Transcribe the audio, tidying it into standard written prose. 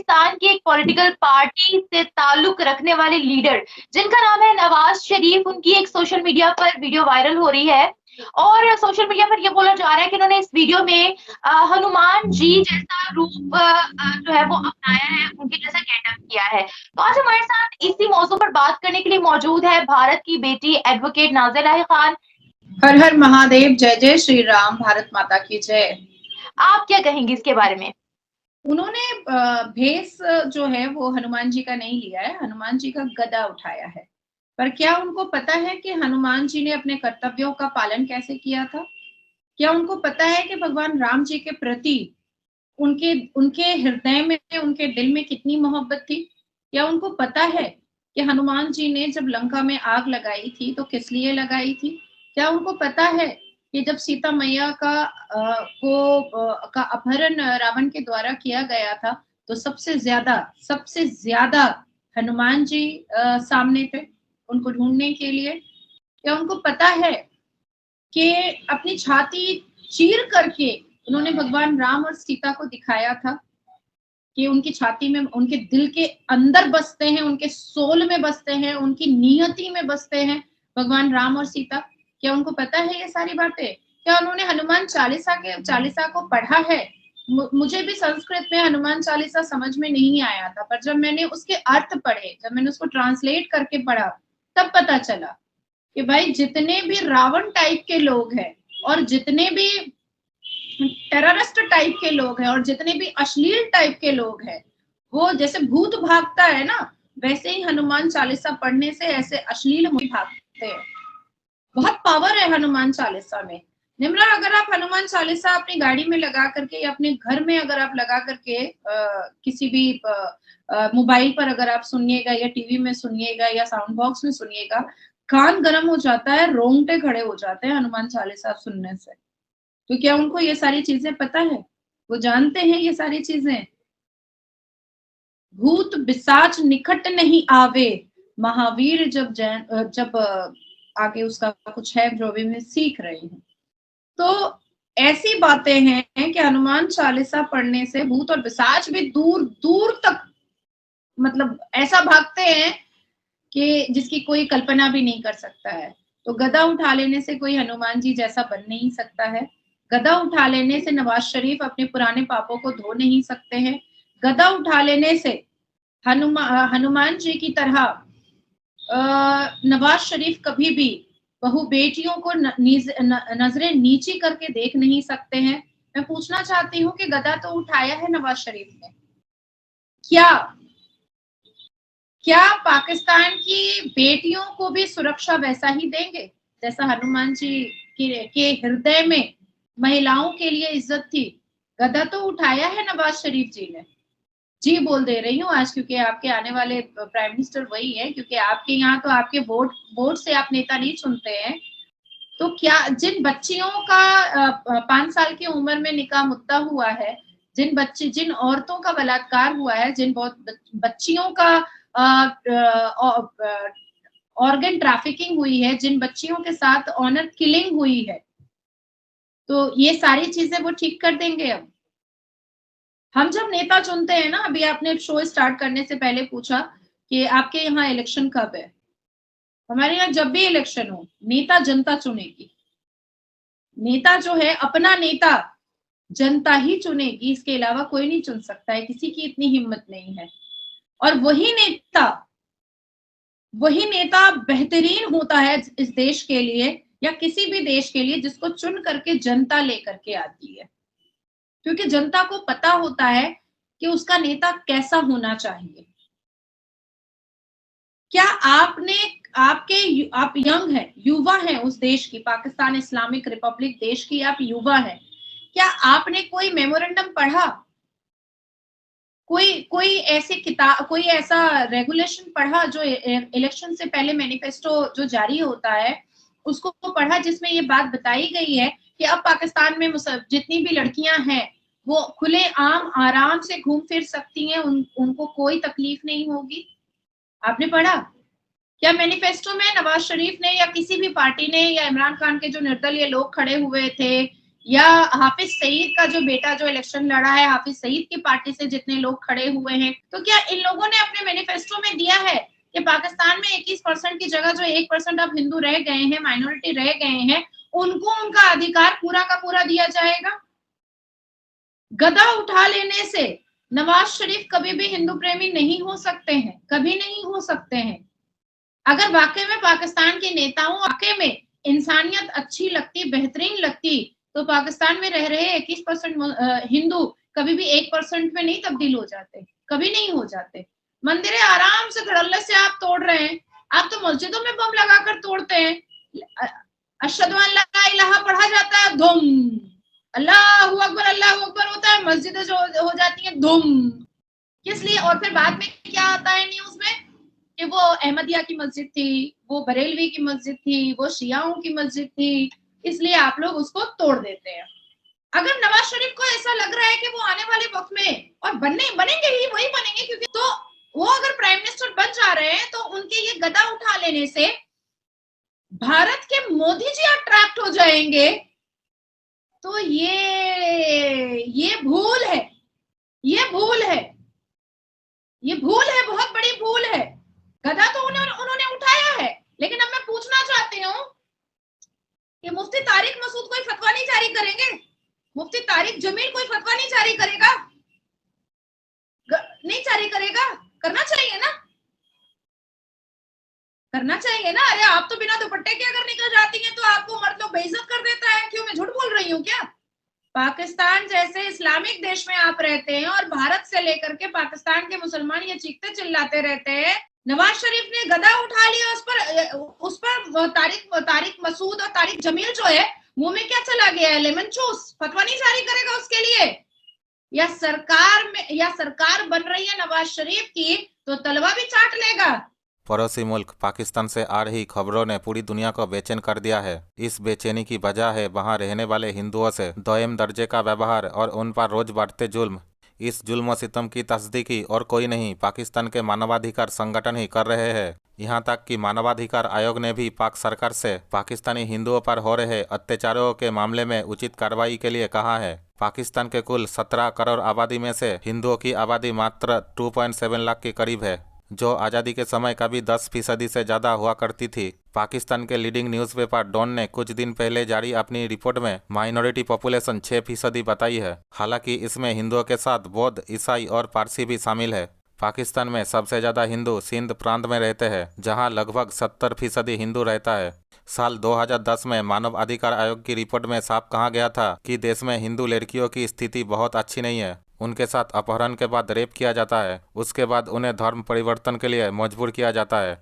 पाकिस्तान की एक political party से ताल्लुक रखने वाले लीडर जिनका नाम है नवाज शरीफ, उनकी एक सोशल मीडिया पर वीडियो वायरल हो रही है और सोशल मीडिया पर ये बोला जा रहा है कि उन्होंने इस वीडियो में हनुमान जी जैसा रूप जो है वो अपनाया है, उनके जैसा गेटअप किया है। तो आज हमारे साथ इसी मौजू पर बात करने के लिए मौजूद है भारत की बेटी एडवोकेट नाज़िला खान। हर हर महादेव, जय जय श्री राम, भारत माता की जय। आप क्या कहेंगे इसके बारे में? उन्होंने भेष जो है वो हनुमान जी का नहीं लिया है, हनुमान जी का गदा उठाया है। पर क्या उनको पता है कि हनुमान जी ने अपने कर्तव्यों का पालन कैसे किया था? क्या उनको पता है कि भगवान राम जी के प्रति उनके उनके हृदय में, उनके दिल में कितनी मोहब्बत थी? क्या उनको पता है कि हनुमान जी ने जब लंका में आग लगाई थी तो किस लिए लगाई थी? क्या उनको पता है कि जब सीता मैया का अपहरण रावण के द्वारा किया गया था तो सबसे ज्यादा हनुमान जी सामने थे उनको ढूंढने के लिए? क्या उनको पता है कि अपनी छाती चीर करके उन्होंने भगवान राम और सीता को दिखाया था कि उनकी छाती में, उनके दिल के अंदर बसते हैं, उनके सोल में बसते हैं, उनकी नियति में बसते हैं भगवान राम और सीता? क्या उनको पता है ये सारी बातें? क्या उन्होंने हनुमान चालीसा को पढ़ा है? मुझे भी संस्कृत में हनुमान चालीसा समझ में नहीं आया था, पर जब मैंने उसके अर्थ पढ़े, जब मैंने उसको ट्रांसलेट करके पढ़ा, तब पता चला कि भाई जितने भी रावण टाइप के लोग हैं और जितने भी टेररिस्ट टाइप के लोग हैं और जितने भी अश्लील टाइप के लोग हैं, वो जैसे भूत भागता है ना, वैसे ही हनुमान चालीसा पढ़ने से ऐसे अश्लील भागते हैं। बहुत पावर है हनुमान चालीसा में। निम्रा, अगर आप हनुमान चालीसा अपनी गाड़ी में लगा करके या अपने घर में अगर आप लगा करके किसी भी मोबाइल पर अगर आप सुनिएगा या टीवी में सुनिएगा या साउंड बॉक्स में सुनिएगा, कान गर्म हो जाता है, रोंगटे खड़े हो जाते हैं हनुमान चालीसा सुनने से। तो क्या उनको ये सारी चीजें पता है? वो जानते हैं ये सारी चीजें? भूत पिशाच निकट नहीं आवे, महावीर जब आगे उसका कुछ है जो अभी मैं सीख रही हूँ। तो ऐसी बातें हैं कि हनुमान चालीसा पढ़ने से भूत और पिशाच भी दूर दूर तक मतलब ऐसा भागते हैं कि जिसकी कोई कल्पना भी नहीं कर सकता है। तो गदा उठा लेने से कोई हनुमान जी जैसा बन नहीं सकता है। गदा उठा लेने से नवाज शरीफ अपने पुराने पापों को धो नहीं सकते हैं। गदा उठा लेने से हनुमान जी की तरह नवाज शरीफ कभी भी बहु बेटियों को नजरें नीची करके देख नहीं सकते हैं। मैं पूछना चाहती हूँ कि गदा तो उठाया है नवाज शरीफ ने, क्या पाकिस्तान की बेटियों को भी सुरक्षा वैसा ही देंगे जैसा हनुमान जी के हृदय में महिलाओं के लिए इज्जत थी? गदा तो उठाया है नवाज शरीफ जी ने। जी बोल दे रही हूँ आज, क्योंकि आपके आने वाले प्राइम मिनिस्टर वही है, क्योंकि आपके यहाँ तो आपके वोट से आप नेता नहीं चुनते हैं। तो क्या जिन बच्चियों का 5 साल की उम्र में निकाह मुद्दा हुआ है, जिन औरतों का बलात्कार हुआ है, जिन बहुत बच्चियों का ऑर्गन ट्रैफिकिंग हुई है, जिन बच्चियों के साथ ऑनर किलिंग हुई है, तो ये सारी चीजें वो ठीक कर देंगे। अब हम जब नेता चुनते हैं ना, अभी आपने शो स्टार्ट करने से पहले पूछा कि आपके यहाँ इलेक्शन कब है। हमारे यहाँ जब भी इलेक्शन हो, नेता जनता चुनेगी। नेता जो है, अपना नेता जनता ही चुनेगी, इसके अलावा कोई नहीं चुन सकता है, किसी की इतनी हिम्मत नहीं है। और वही नेता बेहतरीन होता है इस देश के लिए या किसी भी देश के लिए जिसको चुन करके जनता लेकर के आती है, क्योंकि जनता को पता होता है कि उसका नेता कैसा होना चाहिए। क्या आप यंग हैं, युवा हैं उस देश की, पाकिस्तान इस्लामिक रिपब्लिक देश की आप युवा हैं, क्या आपने कोई मेमोरेंडम पढ़ा, कोई ऐसी किताब, कोई ऐसा रेगुलेशन पढ़ा जो इलेक्शन से पहले मैनिफेस्टो जो जारी होता है उसको पढ़ा, जिसमें ये बात बताई गई है कि अब पाकिस्तान में जितनी भी लड़कियां हैं वो खुले आम आराम से घूम फिर सकती हैं, उनको कोई तकलीफ नहीं होगी? आपने पढ़ा? क्या मैनिफेस्टो में नवाज शरीफ ने या किसी भी पार्टी ने या इमरान खान के जो निर्दलीय लोग खड़े हुए थे या हाफिज सईद का जो बेटा जो इलेक्शन लड़ा है, हाफिज सईद की पार्टी से जितने लोग खड़े हुए हैं, तो क्या इन लोगों ने अपने मैनिफेस्टो में दिया है कि पाकिस्तान में 21% की जगह जो 1% अब हिंदू रह गए हैं, माइनॉरिटी रह गए हैं, उनको उनका अधिकार पूरा का पूरा दिया जाएगा? गदा उठा लेने से नवाज शरीफ कभी भी हिंदू प्रेमी नहीं हो सकते हैं, कभी नहीं हो सकते हैं। अगर वाकई में पाकिस्तान के नेताओं वाकई में इंसानियत अच्छी लगती, बेहतरीन लगती, तो पाकिस्तान में रह रहे 21% हिंदू कभी भी 1% में नहीं तब्दील हो जाते, कभी नहीं हो जाते। मंदिरें आराम से धड़ल्ले से आप तोड़ रहे हैं, आप तो मस्जिदों में बम लगाकर तोड़ते हैं। अशहदु अल्ला इलाहा पढ़ा जाता है, धुम, अल्लाह अकबर होता है, मस्जिदें जो हो जाती है धुम। किस लिए? और फिर बाद में क्या आता है न्यूज में कि वो अहमदिया की मस्जिद थी, वो बरेलवी की मस्जिद थी, वो शियाओं की मस्जिद थी, इसलिए आप लोग उसको तोड़ देते हैं। अगर नवाज शरीफ को ऐसा लग रहा है कि वो आने वाले वक्त में, और बनेंगे ही, वही बनेंगे, क्योंकि तो वो अगर प्राइम मिनिस्टर बन जा रहे हैं तो उनके ये गदा उठा लेने से भारत के मोदी जी अट्रैक्ट हो जाएंगे, तो ये भूल है, ये भूल है, ये भूल है, बहुत बड़ी भूल है। गदा तो उन्होंने उठाया है, लेकिन अब मैं पूछना चाहती हूँ कि मुफ्ती तारिक मसूद कोई फतवा नहीं जारी करेंगे? मुफ्ती तारिक जमील कोई फतवा नहीं जारी करेगा? नहीं जारी करेगा? करना चाहिए ना, करना चाहिए ना। अरे आप तो बिना दुपट्टे के अगर निकल जाती हैं तो आपको मर्द लोग बेइज्जत कर देता है। क्यों, मैं झूठ बोल रही हूँ क्या? पाकिस्तान जैसे इस्लामिक देश में आप रहते हैं और भारत से लेकर के पाकिस्तान के मुसलमान ये चीखते चिल्लाते रहते हैं। नवाज शरीफ ने गदा उठा लिया, उस पर तारिक मसूद और तारिक जमील जो है मुंह में क्या चला गया है, लेमन जूस। फतवा नहीं जारी करेगा उसके लिए? या सरकार बन रही है नवाज शरीफ की तो तलवा भी चाट लेगा। पड़ोसी मुल्क पाकिस्तान से आ रही खबरों ने पूरी दुनिया को बेचैन कर दिया है। इस बेचैनी की वजह है वहां रहने वाले हिंदुओं से दोयम दर्जे का व्यवहार और उन पर रोज बढ़ते जुल्म। इस जुल्म सितम की तस्दीकी और कोई नहीं, पाकिस्तान के मानवाधिकार संगठन ही कर रहे हैं। यहाँ तक कि मानवाधिकार आयोग ने भी पाक सरकार से पाकिस्तानी हिंदुओं पर हो रहे अत्याचारों के मामले में उचित कार्रवाई के लिए कहा है। पाकिस्तान के कुल 17 करोड़ आबादी में से हिंदुओं की आबादी मात्र 2.7 लाख के करीब है, जो आज़ादी के समय कभी 10% से ज़्यादा हुआ करती थी। पाकिस्तान के लीडिंग न्यूज़पेपर डॉन ने कुछ दिन पहले जारी अपनी रिपोर्ट में माइनॉरिटी पॉपुलेशन 6% बताई है। हालांकि इसमें हिंदुओं के साथ बौद्ध, ईसाई और पारसी भी शामिल है। पाकिस्तान में सबसे ज़्यादा हिंदू सिंध प्रांत में रहते हैं, जहां लगभग 70% हिंदू रहता है। साल 2010 में मानव अधिकार आयोग की रिपोर्ट में साफ कहा गया था कि देश में हिंदू लड़कियों की स्थिति बहुत अच्छी नहीं है। उनके साथ अपहरण के बाद रेप किया जाता है, उसके बाद उन्हें धर्म परिवर्तन के लिए मजबूर किया जाता है।